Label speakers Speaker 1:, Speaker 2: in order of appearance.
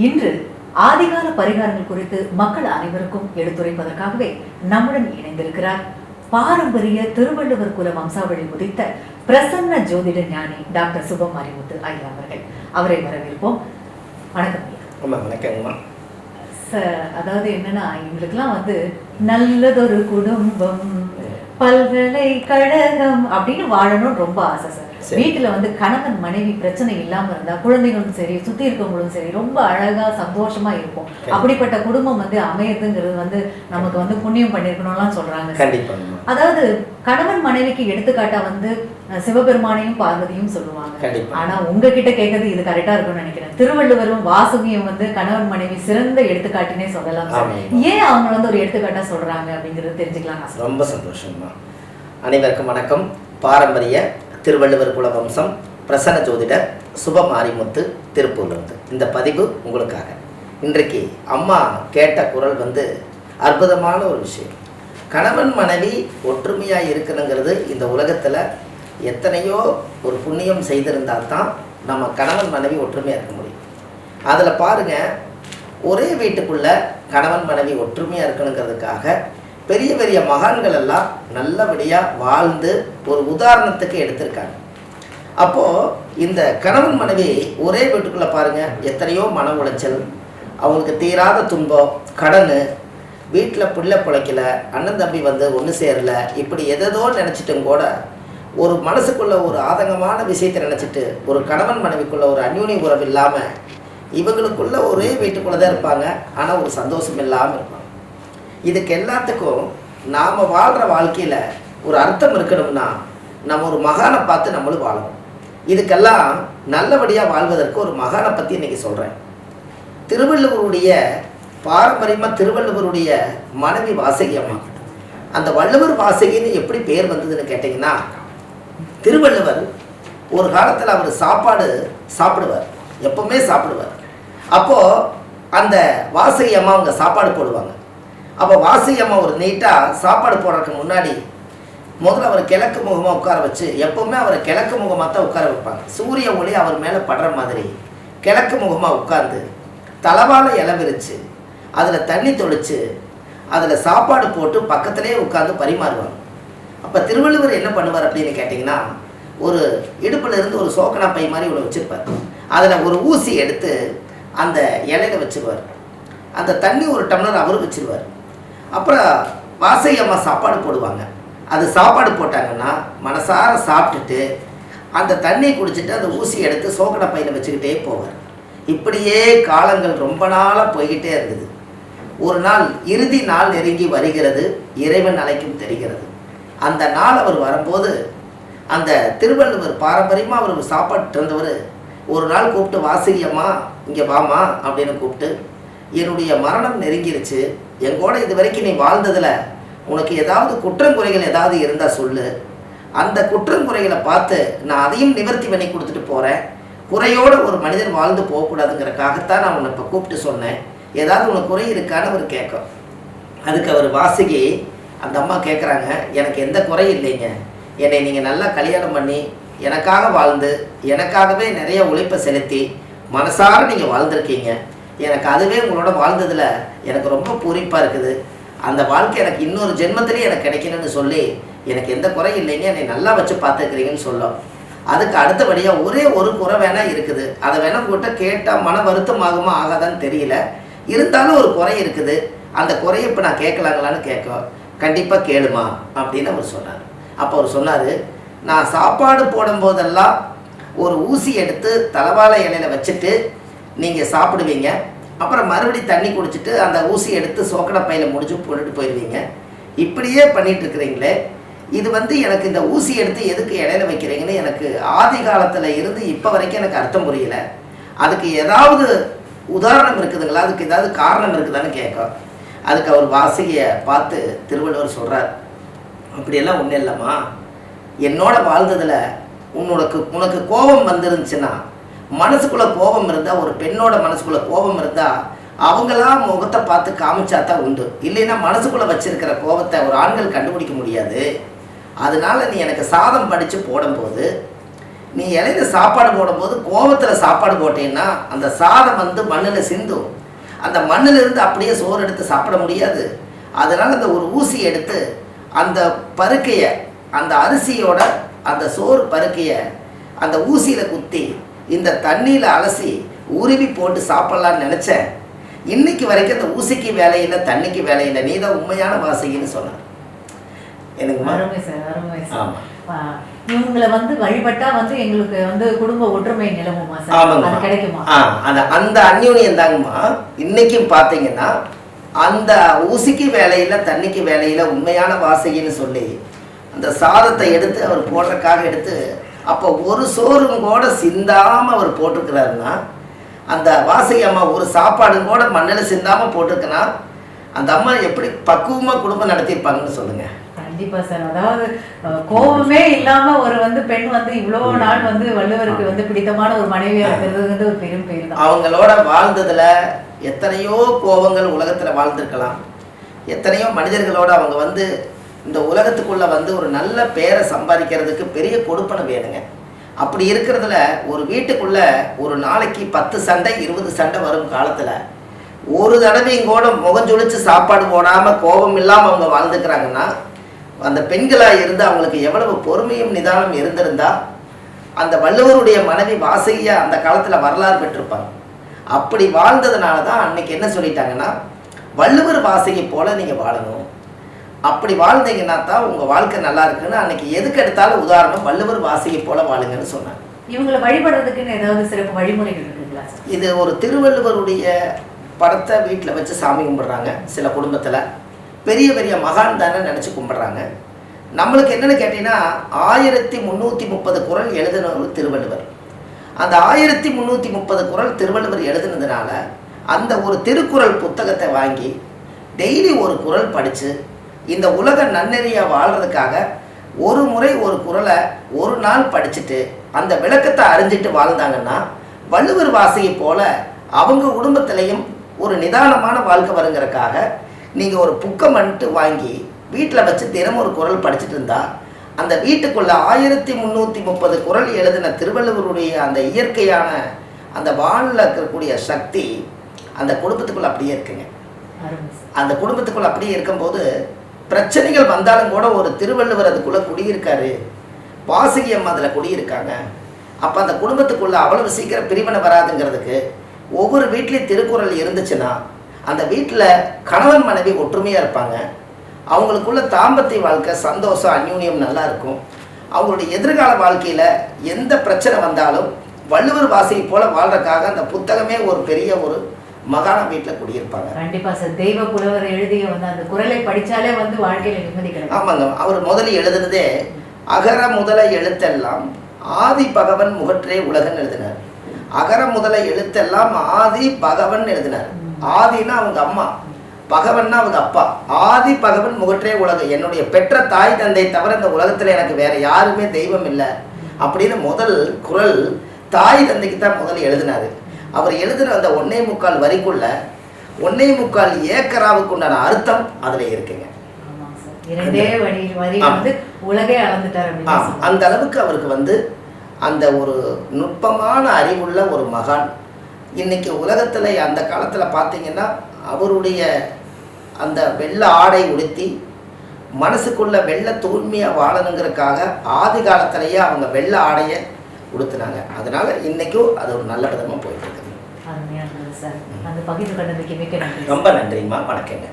Speaker 1: இன்று ஆதிகால பரிகாரங்கள் குறித்து மக்கள் அனைவருக்கும் எடுத்துரைப்பதற்காகவே நம்முடன் இணைந்திருக்கிறார் பாரம்பரிய திருவள்ளுவர் குல வம்சாவளி உதித்த பிரசன்ன ஜோதிட ஞானி டாக்டர் சுபம் மாரிமுத்து ஐயா அவர்கள். அவரை வரவேற்போம். வணக்கம் ஐயா.
Speaker 2: வணக்கம்மா.
Speaker 1: அதாவது என்னன்னா, எங்களுக்கெல்லாம் நல்லதொரு குடும்பம் பல்கலைக்கழகம் அப்படின்னு வாழணும்னு ரொம்ப ஆசை சார். வீட்டுல கணவன் மனைவி பிரச்சனை இல்லாம இருந்தா குழந்தைகளும் சரி சுத்தி இருக்கவங்களும் சரி ரொம்ப அழகா சந்தோஷமா இருக்கும். அப்படிப்பட்ட குடும்பம் அமையறதுங்கிறது நமக்கு புண்ணியம் பண்ணிருக்கணும்லாம் சொல்றாங்க. அதாவது கணவன் மனைவிக்கு எடுத்துக்காட்டா சிவபெருமானையும் பார்வதியும் சொல்லுவாங்க. ஆனா உங்ககிட்ட கேட்கறது இது கரெக்டா இருக்கும்னு நினைக்கிறேன். திருவள்ளுவரும் வாசுகியும் கணவன் மனைவி சிறந்த எடுத்துக்காட்டினே சொல்லலாம். ஏன் அவங்க ஒரு எடுத்துக்காட்டா சொல்றாங்க அப்படிங்கறது தெரிஞ்சுக்கலாம்.
Speaker 2: ரொம்ப சந்தோஷமா. அனைவருக்கும் வணக்கம். பாரம்பரிய திருவள்ளுவர் குல வம்சம் பிரசன்ன ஜோதிடர் சுப மாரிமுத்து திருப்பூர்லேருந்து இந்த பதிவு உங்களுக்காக. இன்றைக்கு அம்மா கேட்ட குரல் அற்புதமான ஒரு விஷயம். கணவன் மனைவி ஒற்றுமையாக இருக்கணுங்கிறது இந்த உலகத்தில் எத்தனையோ ஒரு புண்ணியம் செய்திருந்தால் தான் நம்ம கணவன் மனைவி ஒற்றுமையாக இருக்க முடியும். அதில் பாருங்கள், ஒரே வீட்டுக்குள்ளே கணவன் மனைவி ஒற்றுமையாக இருக்கணுங்கிறதுக்காக பெரிய பெரிய மகான்கள் எல்லாம் நல்லபடியாக வாழ்ந்து ஒரு உதாரணத்துக்கு எடுத்திருக்காங்க. அப்போது இந்த கணவன் மனைவி ஒரே வீட்டுக்குள்ளே பாருங்கள், எத்தனையோ மன உளைச்சல், அவங்களுக்கு தீராத துன்பம், கடன், வீட்டில் பிள்ளை பிழைக்கல, அண்ணன் தம்பி ஒன்று சேரலை, இப்படி எதோ நினச்சிட்டும் கூட ஒரு மனசுக்குள்ளே ஒரு ஆதங்கமான விஷயத்தை நினச்சிட்டு ஒரு கணவன் மனைவிக்குள்ளே ஒரு அந்யூனி உறவு இல்லாமல் இவங்களுக்குள்ள ஒரே வீட்டுக்குள்ளே தான் இருப்பாங்க. ஆனால் ஒரு சந்தோஷம் இல்லாமல் இருப்பாங்க. இதுக்கு எல்லாத்துக்கும் நாம் வாழ்கிற வாழ்க்கையில் ஒரு அர்த்தம் இருக்கணும்னா நம்ம ஒரு மகானை பார்த்து நம்மளும் வாழணும். இதுக்கெல்லாம் நல்லபடியாக வாழ்வதற்கு ஒரு மகானை பற்றி இன்றைக்கி சொல்கிறேன். திருவள்ளுவருடைய பாரம்பரியமாக திருவள்ளுவருடைய மனைவி வாசகி அம்மா. அந்த வள்ளுவர் வாசகின்னு எப்படி பேர் வந்ததுன்னு கேட்டிங்கன்னா, திருவள்ளுவர் ஒரு காலத்தில் அவர் சாப்பாடு சாப்பிடுவார், எப்பவுமே சாப்பிடுவார். அப்போது அந்த வாசகி அம்மா அவங்க சாப்பாடு போடுவாங்க. அப்போ வாசகி அம்மா ஒரு நீட்டாக சாப்பாடு போடுறதுக்கு முன்னாடி முதல்ல அவர் கிழக்கு முகமாக உட்கார வச்சு, எப்போவுமே அவரை கிழக்கு முகமாக தான் உட்கார வைப்பாங்க. சூரிய ஒளி அவர் மேலே படுற மாதிரி கிழக்கு முகமாக உட்கார்ந்து தலவாழ இலை விரித்து அதில் தண்ணி தொளித்து அதில் சாப்பாடு போட்டு பக்கத்துலேயே உட்காந்து பரிமாறுவாங்க. அப்போ திருவள்ளுவர் என்ன பண்ணுவார் அப்படின்னு கேட்டிங்கன்னா, ஒரு இடுப்பில் இருந்து ஒரு சோக்கனா பை மாதிரி ஒன்று வச்சுருப்பார். அதில் ஒரு ஊசி எடுத்து அந்த இலையில வச்சுருவார். அந்த தண்ணி ஒரு டம்ளர் அவரும் வச்சுருவார். அப்புறம் வாசகி அம்மா சாப்பாடு போடுவாங்க. அது சாப்பாடு போட்டாங்கன்னா மனசார சாப்பிட்டுட்டு அந்த தண்ணியை குடிச்சிட்டு அந்த ஊசி எடுத்து சோக்கடை பையில் வச்சுக்கிட்டே போவார். இப்படியே காலங்கள் ரொம்ப நாளாக போய்கிட்டே இருந்தது. ஒரு நாள் இறுதி நாள் நெருங்கி வருகிறது, இறைவன் அழைக்கும் தெரிகிறது. அந்த நாள் அவர் வரும்போது அந்த திருவள்ளுவர் பாரம்பரியமாக அவர் சாப்பாட்டு இருந்தவர் ஒரு நாள் கூப்பிட்டு, வாசகி அம்மா இங்கே வாமா அப்படின்னு கூப்பிட்டு, என்னுடைய மரணம் நெருங்கிருச்சு, எங்கூட இது வரைக்கும் நீ வாழ்ந்ததில் உனக்கு ஏதாவது குற்றங்குறைகள் ஏதாவது இருந்தால் சொல்லு, அந்த குற்றங்குறைகளை பார்த்து நான் அதையும் நிவர்த்தி பண்ணி கொடுத்துட்டு போகிறேன். குறையோடு ஒரு மனிதன் வாழ்ந்து போகக்கூடாதுங்கிறக்காகத்தான் நான் உன்னை இப்போ கூப்பிட்டு சொன்னேன். ஏதாவது உனக்கு குறை இருக்கான்னு அவர் கேட்கும். அதுக்கு அவர் வாசகி அந்த அம்மா கேட்குறாங்க, எனக்கு எந்த குறையும் இல்லைங்க, என்னை நீங்கள் நல்லா கல்யாணம் பண்ணி எனக்காக வாழ்ந்து எனக்காகவே நிறைய உழைப்பை செலுத்தி மனசார நீங்கள் வாழ்ந்துருக்கீங்க. எனக்கு அதுவே உங்களோட வாழ்ந்ததில் எனக்கு ரொம்ப பூரிப்பாக இருக்குது. அந்த வாழ்க்கை எனக்கு இன்னொரு ஜென்மத்திலே எனக்கு கிடைக்கணும்னு சொல்லி எனக்கு எந்த குறை இல்லைங்க, என்னை நல்லா வச்சு பார்த்துக்கிறீங்கன்னு சொல்லும். அதுக்கு அடுத்தபடியாக ஒரே ஒரு குறை வேணால் இருக்குது, அதை வேணால் கூட்ட கேட்டால் மன வருத்தம் ஆகுமா ஆகாதான்னு தெரியல, இருந்தாலும் ஒரு குறை இருக்குது, அந்த குறையை இப்போ நான் கேட்கலாங்களான்னு கேட்கும். கண்டிப்பாக கேளுமா அப்படின்னு அவர் சொன்னார். அப்போ அவர் சொன்னார், நான் சாப்பாடு போடும்போதெல்லாம் ஒரு ஊசி எடுத்து தலவாழை இலையில் வச்சுட்டு நீங்கள் சாப்பிடுவீங்க, அப்புறம் மறுபடியும் தண்ணி குடிச்சிட்டு அந்த ஊசி எடுத்து சோக்கடை பையில் முடிச்சு போட்டுட்டு போயிடுவீங்க. இப்படியே பண்ணிட்டு இருக்கிறீங்களே, இது எனக்கு இந்த ஊசி எடுத்து எதுக்கு இலையில வைக்கிறீங்கன்னு எனக்கு ஆதி காலத்தில் இருந்து இப்போ வரைக்கும் எனக்கு அர்த்தம் புரியல. அதுக்கு ஏதாவது உதாரணம் இருக்குதுங்களா, அதுக்கு ஏதாவது காரணம் இருக்குதான்னு கேட்கும். அதுக்கு அவர் வாசகியை பார்த்து திருவள்ளுவர் சொல்கிறார், அப்படியெல்லாம் ஒன்றும் இல்லைம்மா, என்னோட வாழ்ந்ததில் உனக்கு கோபம் வந்துருந்துச்சுன்னா, மனசுக்குள்ளே கோபம் இருந்தால், ஒரு பெண்ணோட மனசுக்குள்ளே கோபம் இருந்தால் அவங்களாம் முகத்தை பார்த்து காமிச்சா தான் உண்டு, இல்லைன்னா மனசுக்குள்ளே வச்சிருக்கிற கோபத்தை ஒரு ஆண்கள் கண்டுபிடிக்க முடியாது. அதனால நீ எனக்கு சாதம் படித்து போடும்போது நீ இலையில சாப்பாடு போடும்போது கோபத்தில் சாப்பாடு போட்டீங்கன்னா அந்த சாதம் வந்து மண்ணில் சிந்தும். அந்த மண்ணில் இருந்து அப்படியே சோறு எடுத்து சாப்பிட முடியாது. அதனால் அந்த ஒரு ஊசி எடுத்து அந்த பருக்கையை, அந்த அரிசியோட அந்த சோறு பருக்கையை அந்த ஊசியில் குத்தி இந்த தண்ணியில் அலசி உருவி போட்டு சாப்பிட்லான்னு நினச்சேன். இன்னைக்கு வரைக்கும் அந்த ஊசிக்கு வேலையில்லை, தண்ணிக்கு வேலையில்லை, நீ தான் உண்மையான வாசகின்னு சொன்னார். எனக்கு
Speaker 1: அருமை சார், அருமை சார். இவங்களை வந்து வழிபட்டா வந்து எங்களுக்கு வந்து குடும்ப ஒற்றுமை நிலவுமா சார்? அது கிடைக்குமா?
Speaker 2: அந்த அந்யோன்யம் தாங்கம்மா. இன்னைக்கும் பார்த்தீங்கன்னா அந்த ஊசிக்கு வேலையில, தண்ணிக்கு வேலையில உண்மையான வாசகின்னு சொல்லி அந்த சாதத்தை எடுத்து அவர் போடுறதுக்காக எடுத்து அப்போ ஒரு சோறும் கூட சிந்தாம அவர் போட்டிருக்கிறாருன்னா, அந்த வாசகி அம்மா ஒரு சாப்பாடும் கூட மண்ணில் சிந்தாம போட்டிருக்குன்னா அந்த அம்மா எப்படி பக்குவமா குடும்பம் நடத்தியிருப்பாங்கன்னு சொல்லுங்க.
Speaker 1: கண்டிப்பா சார். அதாவது கோபமே இல்லாம ஒரு வந்து பெண் வந்து இவ்வளவு நாள் வந்து வள்ளுவருக்கு வந்து பிடித்தமான ஒரு மனைவியா இருக்கிறது வந்து ஒரு பெரும் பேர் தான்.
Speaker 2: அவங்களோட வாழ்ந்ததுல எத்தனையோ கோபங்கள் உலகத்துல வாழ்ந்திருக்கலாம். எத்தனையோ மனிதர்களோட அவங்க வந்து இந்த உலகத்துக்குள்ள வந்து ஒரு நல்ல பேரை சம்பாதிக்கிறதுக்கு பெரிய கொடுப்பனை வேணுங்க. அப்படி இருக்கிறதுல ஒரு வீட்டுக்குள்ள ஒரு நாளைக்கு 10 சண்டை 20 சண்டை வரும் காலத்துல ஒரு தடவையும் கூட முகஞ்சொலிச்சு சாப்பாடு போடாம கோபம் இல்லாம அவங்க வாழ்ந்துக்கிறாங்கன்னா, அந்த பெண்களாக இருந்து அவங்களுக்கு எவ்வளவு பொறுமையும் நிதானம் இருந்திருந்தா அந்த வள்ளுவருடைய மனைவி வாசகியா அந்த காலத்துல வரலாறு பெற்றிருப்பாங்க. அப்படி வாழ்ந்ததுனால தான் அன்னைக்கு என்ன சொல்லிட்டாங்கன்னா, வள்ளுவர் வாசகி போல நீங்க வாழணும், அப்படி வாழ்ந்தீங்கன்னா தான் உங்க வாழ்க்கை நல்லா இருக்குன்னு அன்னைக்கு எதுக்கு எடுத்தாலும் உதாரணம் வள்ளுவர் வாசகி போல வாழுங்கன்னு சொன்னாங்க.
Speaker 1: இவங்களை வழிபடுறதுக்குன்னு ஏதாவது சிறப்பு வழிமுறைகள் இருக்குங்களா?
Speaker 2: இது ஒரு திருவள்ளுவருடைய படத்தை வீட்டில் வச்சு சாமி கும்பிட்றாங்க. சில குடும்பத்தில் பெரிய பெரிய மகான் தானே நினச்சி கும்பிட்றாங்க. நம்மளுக்கு என்னென்னு கேட்டிங்கன்னா 1330 குறள் எழுதினவர் திருவள்ளுவர். அந்த 1330 குறள் திருவள்ளுவர் எழுதுனதுனால அந்த ஒரு திருக்குறள் புத்தகத்தை வாங்கி டெய்லி ஒரு குறள் படித்து இந்த உலக நன்னெறியாக வாழ்கிறதுக்காக ஒரு முறை ஒரு குறளை ஒரு நாள் படிச்சுட்டு அந்த விளக்கத்தை அறிஞ்சிட்டு வாழ்ந்தாங்கன்னா வள்ளுவர் வாசகி போல அவங்க குடும்பத்திலையும் ஒரு நிதானமான வாழ்க்கை வருங்கிறதுக்காக நீங்கள் ஒரு புக்கம் வந்துட்டு வாங்கி வீட்டில் வச்சு தினமும் ஒரு குறள் படிச்சுட்டு இருந்தால் அந்த வீட்டுக்குள்ள 1330 குறள் எழுதின திருவள்ளுவருடைய அந்த இயற்கையான அந்த வானில் இருக்கக்கூடிய சக்தி அந்த குடும்பத்துக்குள்ள அப்படியே இருக்குங்க. அந்த குடும்பத்துக்குள்ள அப்படியே இருக்கும்போது பிரச்சனைகள் வந்தாலும் கூட ஒரு திருவள்ளுவர் அதுக்குள்ளே குடியிருக்காரு, வாசகி அம்மா அதில் குடியிருக்காங்க. அப்போ அந்த குடும்பத்துக்குள்ள அவ்வளவு சீக்கிரம் பிரிவினை வராதுங்கிறதுக்கு ஒவ்வொரு வீட்லேயும் திருக்குறள் இருந்துச்சுன்னா அந்த வீட்டில் கணவன் மனைவி ஒற்றுமையாக இருப்பாங்க. அவங்களுக்குள்ள தாம்பத்திய வாழ்க்கை சந்தோஷம் அந்யூன்யம் நல்லா இருக்கும். அவங்களுடைய எதிர்கால வாழ்க்கையில் எந்த பிரச்சனை வந்தாலும் வள்ளுவர் வாசகி போல வாழ்றதுக்காக அந்த புத்தகமே ஒரு பெரிய ஒரு மகான வீட்டில் குடியிருப்பாங்க.
Speaker 1: கண்டிப்பா சார். தெய்வ புலவர் எழுதிய வந்து அந்த குறளை படிச்சாலே வந்து வாழ்க்கையில நிம்மதி கிடைக்கும்.
Speaker 2: ஆமாங்க. அவர் முதல்ல எழுதுனதே அகர முதல எழுத்தெல்லாம் ஆதி பகவன் முகற்றே உலகன்னு எழுதினார். அகர முதல எழுத்தெல்லாம் ஆதி பகவன் எழுதினார். ஆதினா அவங்க அம்மா, பகவன்னா அவங்க அப்பா. ஆதி பகவன் முகற்றே உலகம், என்னுடைய பெற்ற தாய் தந்தை தவிர இந்த உலகத்துல எனக்கு வேற யாருமே தெய்வம் இல்லை அப்படின்னு முதல் குறள் தாய் தந்தைக்கு தான் முதல்ல எழுதினாரு. அவர் எழுதின அந்த 1.25 வரிக்குள்ள 1.25 ஏக்கராவுக்கு உண்டான அர்த்தம் அதுல இருக்குங்க. அந்த அளவுக்கு அவருக்கு வந்து அந்த ஒரு நுட்பமான அறிவுள்ள ஒரு மகான். இன்னைக்கு உலகத்துல அந்த காலத்துல பார்த்தீங்கன்னா அவருடைய அந்த வெள்ளை ஆடை உடுத்தி மனசுக்குள்ள வெள்ளை தூய்மையாக வாழணுங்கிறதுக்காக ஆதி காலத்திலேயே அவங்க வெள்ளை ஆடையை உடுத்துனாங்க. அதனால இன்னைக்கும் அது ஒரு நல்ல விதமாக போயிட்டு இருக்குது.
Speaker 1: ரொம்ப நன்றிம்மா. வணக்கங்க.